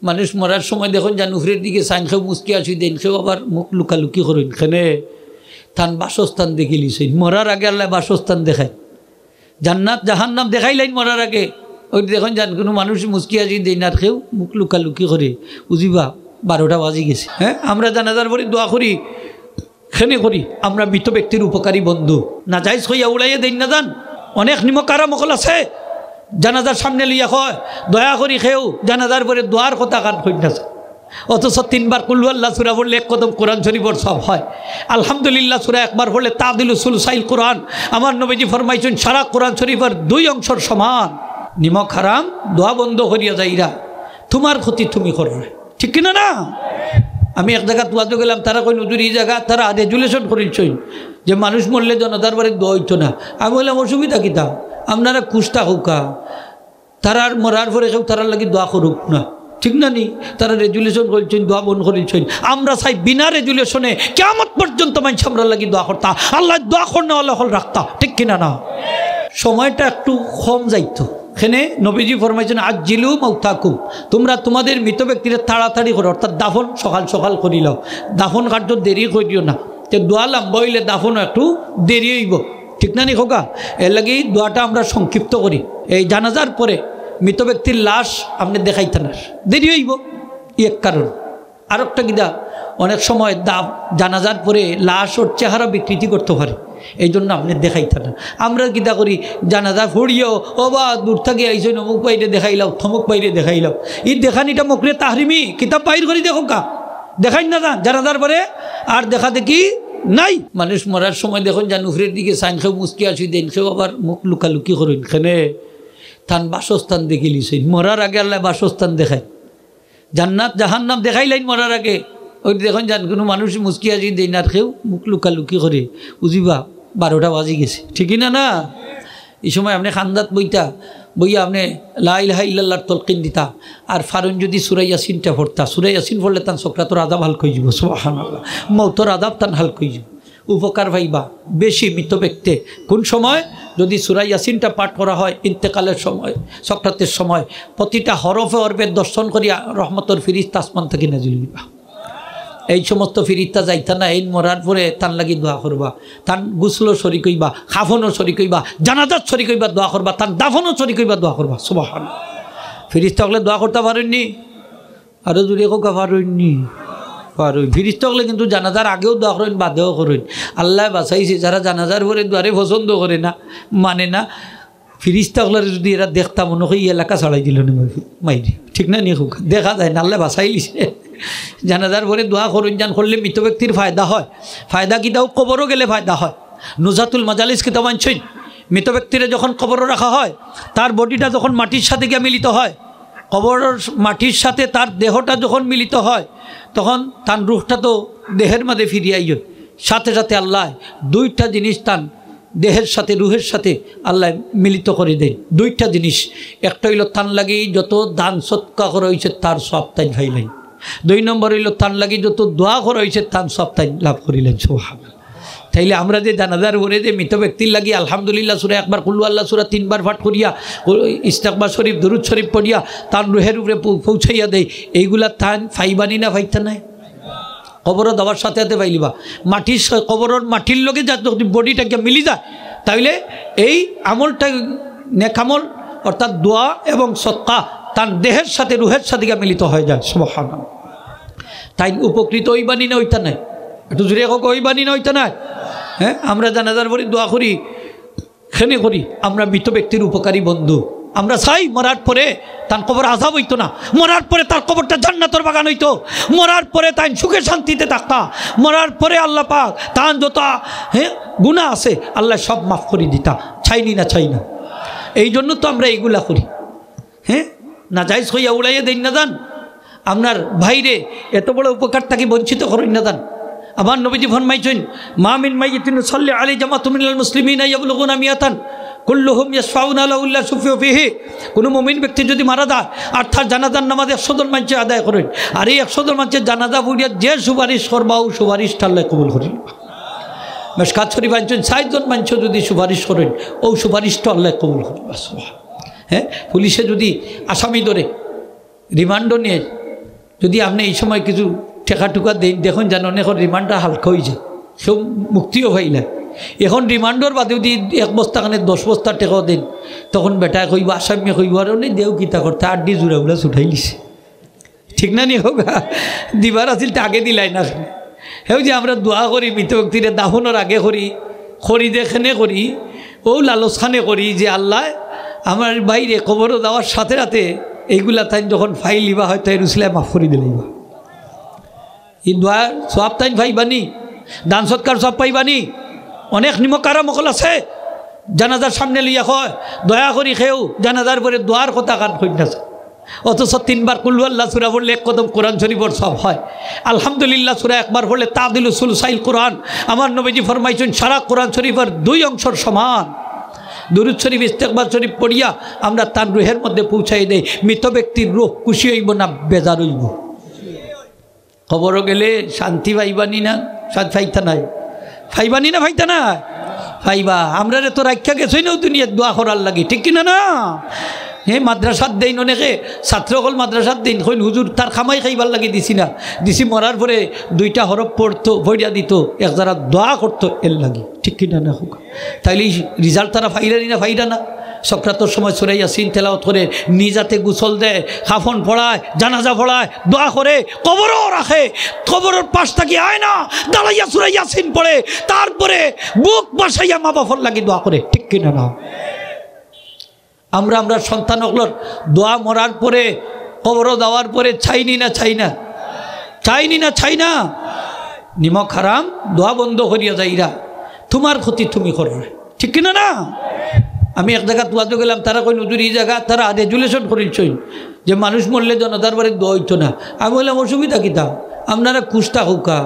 মানুষ মরার সময় দেখুন যান উফরের দিকে সাইন খেয়ে মুসকি আসি দেন খেয়েও আবার মুখ লুকালুকি করেন এখানে তান বাসস্থান দেখে লিছেন মরার আগে আল্লাহ বাসস্থান দেখায় জান্নাত জাহান্নাম দেখাইলেন মরার আগে ওই দেখুন যান কোনো মানুষ মুসকি আসি দেন আর খেয়েও মুখ লুকালুকি করে বুঝিবা 12টা বাজে গেছে। হ্যাঁ আমরা জানাজার পরে দোয়া করি খেনে করি আমরা মৃত ব্যক্তির উপকারী বন্ধু না যাইজ হইয়া উড়াইয়া দেন না যান অনেক নিমকারা মকল আছে জানাজার সামনে লিয়া হয় দয়া করি খেয়েও জানাজার পরে দোয়ার কথা কান হই না অথচ 3 বার কুল্লু আল্লাহ সূরা পড়লে 1 কদম কোরআন শরীফের সব হয় আলহামদুলিল্লাহ সূরা একবার পড়লে তাদিলু সুলসাইল কোরআন আমার নবীজি ফরমাইছেন সারা কোরআন শরীফের 2 অংশের সমান নিমক হারাম দোয়া বন্ধ করিয়া যাইরা তোমার ক্ষতি তুমি করবে ঠিক কিনা না। আমি এক জায়গা তোয়াতে গেলাম তারা কই নজর এই জায়গা তারা রেজুলেশন করেছেন যে মানুষ মরলে জনতার বাড়ি দোয়া হইতো না। আমি বললাম অসুবিধা কিতা আপনারা কুষ্টা হোকা তারা মরার পরে কেউ তারার লাগি দোয়া করুক না ঠিক না নি তারা রেজুলেশন করেছেন দোয়া বন্ধ করেছেন আমরা চাই বিনা রেজুলেশনে কিয়ামত পর্যন্ত মানুষ আমরা লাগি দোয়া করতা আল্লাহ দোয়া করনা আল্লাহ হল রাখতা ঠিক কিনা না। সময়টা একটু কম যাইতো এখানে নবীজি ফরমাইছেন আজিলু মাউতাকুম তোমরা তোমাদের মৃত ব্যক্তিরা তাড়াতাড়ি করো অর্থাৎ দাফন সকাল সকাল করি লাও দাফন কার্য দেরি করিও না তো দোয়া লম্বা হইলে দাফনও একটু দেরি হইব ঠিক না নি খোকা এর লাগে দোয়াটা আমরা সংক্ষিপ্ত করি এই জানাজার পরে মৃত ব্যক্তির লাশ আপনি দেখাইতেন না দেরি হইব এক কারণ আর একটা কিনা অনেক সময় জানাজার পরে লাশ ওর চেহারা বিকৃতি করতে পারে এই জন্য আপনি দেখাইতেন না আমরা কিতা করি জানাজা ফুড়িও ও বা দূর থেকে আইসই অমুক বাইরে দেখাইলাম থমুক বাইরে দেখাইলাম এই দেখানিটা মকরে তাহরিমি কিতাব বাইর করি দেখো কা দেখাই না জানাজার পরে আর দেখা দেখি নাই মানুষ মরার সময় দেখুন যান উফরের দিকে সাইন খেয়েও মুসকি আসি দেন খেয়েও আবার মুখ লুকালুকি করেন এখানে তান বাসস্থান দেখে লিছেন মরার আগে আল্লাহ বাসস্থান দেখায় জান্নাত জাহান্নাম দেখাইলেন মরার আগে ওই দেখুন যান কোনো মানুষ মুসকি আসি দেন আর খেয়েও মুখ লুকালুকি করে বুঝিবা 12টা বাজে গেছে ঠিকই না না। এই সময় আপনি খান্দাত বইয়া আপনি লা ইলাহা ইল্লাল্লাহর তলকিন দিতা আর ফারুন যদি সূরা ইয়াসিনটা পড়তা সূরা ইয়াসিন পড়লে তান সক্রাতর আযাব হালকা হয়ে যাব সুবহানাল্লাহ মওতর আযাব তান হালকা হয়ে যাব উপকার পাইবা বেশি মৃত ব্যক্তি কোন সময় যদি সূরা ইয়াসিনটা পাঠ করা হয় ইন্তেকালের সময় সক্রাতের সময় প্রতিটা হরফে হরফে দর্শন করিয়া রহমতর ফিরিস্তা আসমান থেকে নাজিল হইবা এই সমস্ত ফিরিস্তা যাইতা না এই মরার পরে তান লাগি দোয়া করবা তান গুসলও শরীক হইবা খাফনও শরীক হইবা জানাজাত শরীক হইবা দোয়া করবা তান দাফনও শরীক হইবা দোয়া করবা সুবহানাল্লাহ। ফিরিস্তা হলে দোয়া করতে পারেননি আরও জুড়ে কোকা পারেননি পারই ফিরিস্তা হলে কিন্তু জানাজার আগেও দোয়া করেন বাদেও করেন আল্লাহ বাঁচাইছে যারা জানাজার পরে দোয়ারে পছন্দ করে না মানে না ফিরিস্তা হলে যদি এরা দেখতাম মনে হয় এলাকা ছাড়াই দিল না মাইরি ঠিক না নিয়ে হোক দেখা যায় না আল্লাহ বাঁচাইলিছে জানাজার পরে দোয়া করুন যান করলে মৃত ব্যক্তির ফায়দা হয় ফায়দা কিতাও কবরও গেলে ফায়দা হয় নুজাতুল মাজালিস কিতাব আনছেন মৃত ব্যক্তিরা যখন কবরও রাখা হয় তার বডিটা যখন মাটির সাথে গিয়ে মিলিত হয় কবরের মাটির সাথে তার দেহটা যখন মিলিত হয় তখন তার রুহটা তো দেহের মধ্যে ফিরিয়ে আইয় সাথে সাথে আল্লাহ 2টা জিনিস তার দেহের সাথে রুহের সাথে আল্লাহ মিলিত করে দেয় 2টা জিনিস একটা হইল তান লাগি যত দান সৎকা করা হয়েছে তার সব তাই ভাইলাই 2 নম্বর হইল তান লাগি যত দোয়া করা হয়েছে তার সব তাই লাভ করিলেন সুবহানাল্লাহ। তাইলে আমরা যে জানাজার পরে যে মৃত ব্যক্তির লাগি আলহামদুলিল্লাহ সূরা একবার কুল্লু আল্লাহ সূরা 3 বার পাঠ করিয়া ইস্তেগফার শরীফ দরুদ শরীফ পড়িয়া তার রুহের উপরে পৌঁছাইয়া দেয় এইগুলা তান ফাইবানি না ফাইতা নাই কবরও দেওয়ার সাথে সাথে পাইলিবা মাটির কবরের মাটির লগে যা বডিটাকে মিলি যায় তাইলে এই আমলটা নেকামল অর্থাৎ দোয়া এবং সদকা তার দেহের সাথে রুহের সাথে মিলিত হয়ে যায় সুবহানাল্লাহ। তাই উপকৃত হইবানি না ওইটা নাই একটু জুড়ে হোক হইবানি না ওইটা নাই। হ্যাঁ আমরা জানাজার পরে দোয়া করি খেনে করি আমরা মৃত ব্যক্তির উপকারী বন্ধু আমরা চাই মরার পরে তার কবর আযাব হইতো না মরার পরে তার কবরটা জান্নাতের বাগান হইতো মরার পরে তাই সুখে শান্তিতে থাকতা মরার পরে আল্লাহ পাক তার যত গুনাহ আছে আল্লাহ সব মাফ করে দিতা চাইনি না চাই না এই জন্য তো আমরা এইগুলা করি। হ্যাঁ না যাইজ হইয়া উড়াইয়া দেন না যান আপনার ভাইরে এত বড় উপকার তাকে বঞ্চিত করেন না যান। আমার নবীজি ফরমাইছেন মা মিন মাইয়িতিন সাল্লি আলাইহি জামাতুম মিনাল মুসলিমিনা ইয়াবলুগুনা মিয়াতান কুল্লুহুম ইয়াশফাউনা লাহু ইল্লা শুফিউ ফিহি কোন মুমিন ব্যক্তি যদি মারা যায় আর তার জানাজার নামাজ 100 জন মানুষ আদায় করেন আর এই 100 জন মানুষের জানাজা পড়িয়া যে সুপারিশ করবা ও সুপারিশটা আল্লাহ কবুল করেন। মিশকাত শরীফ আনছেন 60 জন মানুষ যদি সুপারিশ করেন ও সুপারিশটা আল্লাহ কবুল করেন। হ্যাঁ পুলিশে যদি আসামি ধরে রিমান্ডও নিয়ে যদি আপনি এই সময় কিছু টেকা টুকা দেন দেখুন যেন এখন রিমান্ডটা হালকা হয়ে যায়, সব মুক্তিও হয় না। এখন রিমান্ডর বাদে যদি 1 বস্তা কানে 10 বস্তা টেকাও দেন, তখন বেটায় কইব, আসামিয়ে কইব আর অনেক দেও কিতা করতে 8 দি জোড়াগুলা ছুটাই লিছে, ঠিক না নি হোক দিবার আছিল আগে দিলাই না। হেউ যে আমরা দোয়া করি মৃত ব্যক্তিরে দাফনের আগে করি, খড়ি দেখেনে করি, ও লালসানে করি যে আল্লাহ আমার বাইরে কবর দেওয়ার সাথে সাথে এইগুলা তাই যখন ফাইল লিবা হয় তাই রুসিলায় মাফ করে দিলাইবা। এই দোয়া সব তাই ভাইবানি, দান সৎকার সব পাইবানি। অনেক নিমকারা মকল আছে জানাজার সামনে লইয়া কয় দয়া করি খেউ জানাজার পরে দোয়ার কথা কান কইনাছে, অথচ 3 বার কুল্লু আল্লাহ সূরা পড়লে 1 কদম কোরআন শরীফের সব হয়। আলহামদুলিল্লাহ সূরা 1 বার পড়লে তাদিলু সুলসাইল কোরআন। আমার নবীজি ফরমাইছেন সারা কোরআন শরীফের 2 অংশের সমান। দুরূদ শরীফ ইস্তেগফার শরীফ পড়িয়া আমরা তার রুহের মধ্যে পৌঁছাই দেই। মৃত ব্যক্তির রূহ খুশি হইব না বেজার হইব? খবরও গেলে শান্তি পাইবানি না? শান্তি ফাইতা নাই, ফাইবানি না ফাইতা না ফাইবা। আমরা তো রাখা গেছই না দুনিয়ার দোয়া করার লাগে, ঠিক কিনা না? হ্যাঁ, মাদ্রাসার দিন অনেকে ছাত্রকল মাদ্রাসার দিন কইন হুজুর তার খামাই খাইবার লাগে দিছি না, দিছি মরার পরে 2টা হরফ পড়তো, পড়িয়া দিত, এক যারা দোয়া করতো এর লাগে, ঠিক কিনা না হোক? তাইলে রিজাল্ট তারা ফাইরানি না ফাইরা না? সক্রাতর সময় সূরা ইয়াসিন তেলাওয়াত করে, নিজাতে গোসল দেয়, কাফন পড়ায়, জানাজা পড়ায়, দোয়া করে, কবরও রাখে, কবরের পাশ থাকি আয় না দাঁড়াইয়া সূরা ইয়াসিন পড়ে, তারপরে বুক বাসাইয়া মা বাবার লাগি দোয়া করে, ঠিক কিনা না? আমরা সন্তানগুলোর দোয়া মরার পরে কবরও দেওয়ার পরে চাইনি না চাই না? চাইনি না চাই না? নিমক হারাম দোয়া বন্ধ করিয়া যাইরা তোমার ক্ষতি তুমি করবে, ঠিক কিনা না? আমি এক জায়গা দোয়াতে গেলাম, তারা কই হুজুর এই জায়গা তারা রেজুলেশন করেছেন যে মানুষ মরলে জনতার বাড়ি দোয়া হইতো না। আমি বললাম অসুবিধা কিতা, আপনারা কুষ্টা হোকা,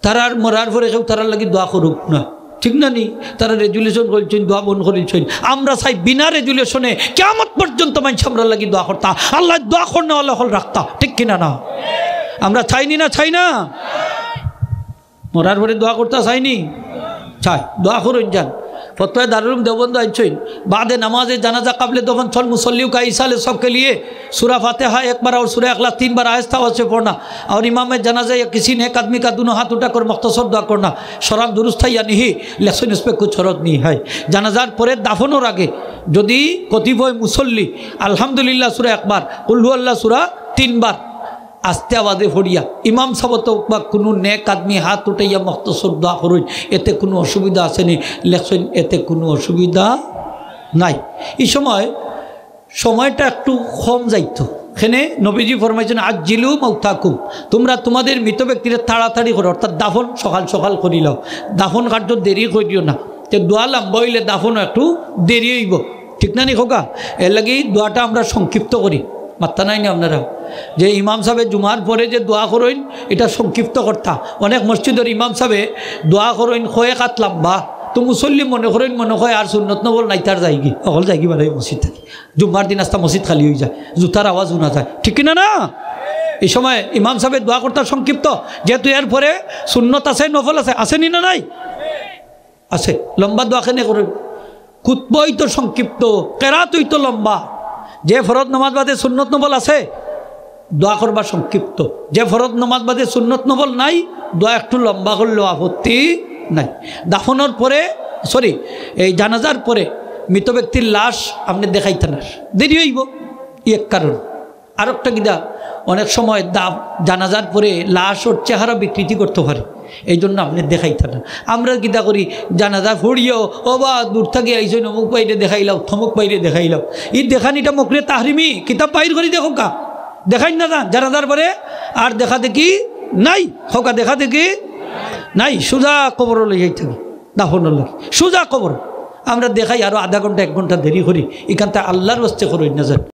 তারা মরার পরে কেউ তারার লাগি দোয়া করুক না, ঠিক না নি? তারা রেজুলেশন করেছেন, দোয়া বন্ধ করেছেন। আমরা চাই বিনা রেজুলেশনে কিয়ামত পর্যন্ত মানুষ আমরা লাগি দোয়া করতা, আল্লাহ দোয়া করনা আল্লাহ হল রাখতা, ঠিক কিনা না? আমরা চাইনি না চাই না? মরার পরে দোয়া করতে চাইনি? চাই, দোয়া করুন যান। फतवा दारुल देवबंद आइछइन बाद नमाज जनाजा काबले दफन छल मुसल्लियों का इसाले सबके लिए सूरा फातिहा 1 बार और सूरा इखलास 3 बार आहिस्ता से पढ़ना और इमाम जनाजा या किसी नेक आदमी का दोनों हाथ उठाकर मुख्तसर दुआ करना। शराब दुरुस्त है या नहीं, लेकिन इस पर कुछ शरत नहीं है। जनाजार पर दाफनोर आगे यदि कतिपय मुसल्ली अल्हम्दुलिल्लाह सूरा 1 बार कुल हु अल्लाह सूरा 3 बार आस्ते आवाजे फड़िया इमाम साहब तो कोनो नेक आदमी हाथ उठाइया मुख्तसर दुआ करुन, एते कोनो असुविधा आसेनी, लेकिन एते कोनो असुविधा नाई। এই সময়টা একটু কম যাইতো। এখানে নবীজি ফরমাইছেন আজ্জিলু মাউতাকুম, তোমরা তোমাদের মৃত ব্যক্তির তাড়াতাড়ি করো, অর্থাৎ দাফন সকাল সকাল করি লও, দাফন কার্য দেরি করিও না। তো দোয়া লম্বা হইলে দাফন একটু দেরি হইব, ঠিক না নি খোকা? এর লাগি দোয়াটা আমরা সংক্ষিপ্ত করি, মাত্তা নাই না আপনারা যে ইমাম সাহেব জুমার পরে যে দোয়া করেন এটা সংক্ষিপ্ত কর্তা। অনেক মসজিদের ইমাম সাহেব দোয়া করেন কয়ে কাত লম্বা, তো মুসল্লি মনে করেন মনে হয় আর সুন্নত নবল নাই তার যাইগি অকল যাইগি বারে মসজিদ থাকি, জুম্মার দিন আস্তা মসজিদ খালি হয়ে যায়, জুতার আওয়াজ শোনা যায়, ঠিক কিনা না? এই সময় ইমাম সাহেব দোয়া কর্তা সংক্ষিপ্ত, যেহেতু এর পরে সুন্নত আছে নফল আছে, আসেনি না নাই? আছে। লম্বা দোয়া কেনে করেন? খুতবাই তো সংক্ষিপ্ত, কেরাতই তো লম্বা। যে ফরজ নামাজ বাদে সুন্নত নফল আছে দোয়া করবা সংক্ষিপ্ত, যে ফরজ নামাজ বাদে সুন্নত নফল নাই দোয়া একটু লম্বা করলেও আপত্তি নাই। দাফনের পরে এই জানাজার পরে মৃত ব্যক্তির লাশ আপনি দেখাইতে না, দেরি হইব, এক কারণ। আরেকটা কিনা অনেক সময় জানাজার পরে লাশ ওর চেহারা বিকৃতি করতে পারে, এই জন্য আপনি দেখাইতে না। আমরা কিতা করি জানাজা ফুড়িও ও বা দূর থেকে আইসই অমুক বাইরে দেখাইলাও থমুক বাইরে দেখাইলাও, এই দেখানিটা মকরে তাহরিমি, কিতাব বাইর করি দেখো কা দেখাই না যান জানাজার পরে আর দেখা দেখি নাই, হোকা দেখা দেখি নাই, সোজা কবর লইয়াই থাকি দাফনের লাগে সোজা কবর। আমরা দেখাই আরো আধা ঘন্টা 1 ঘন্টা দেরি করি, এখানটা আল্লাহর বাস্তে করি না যান।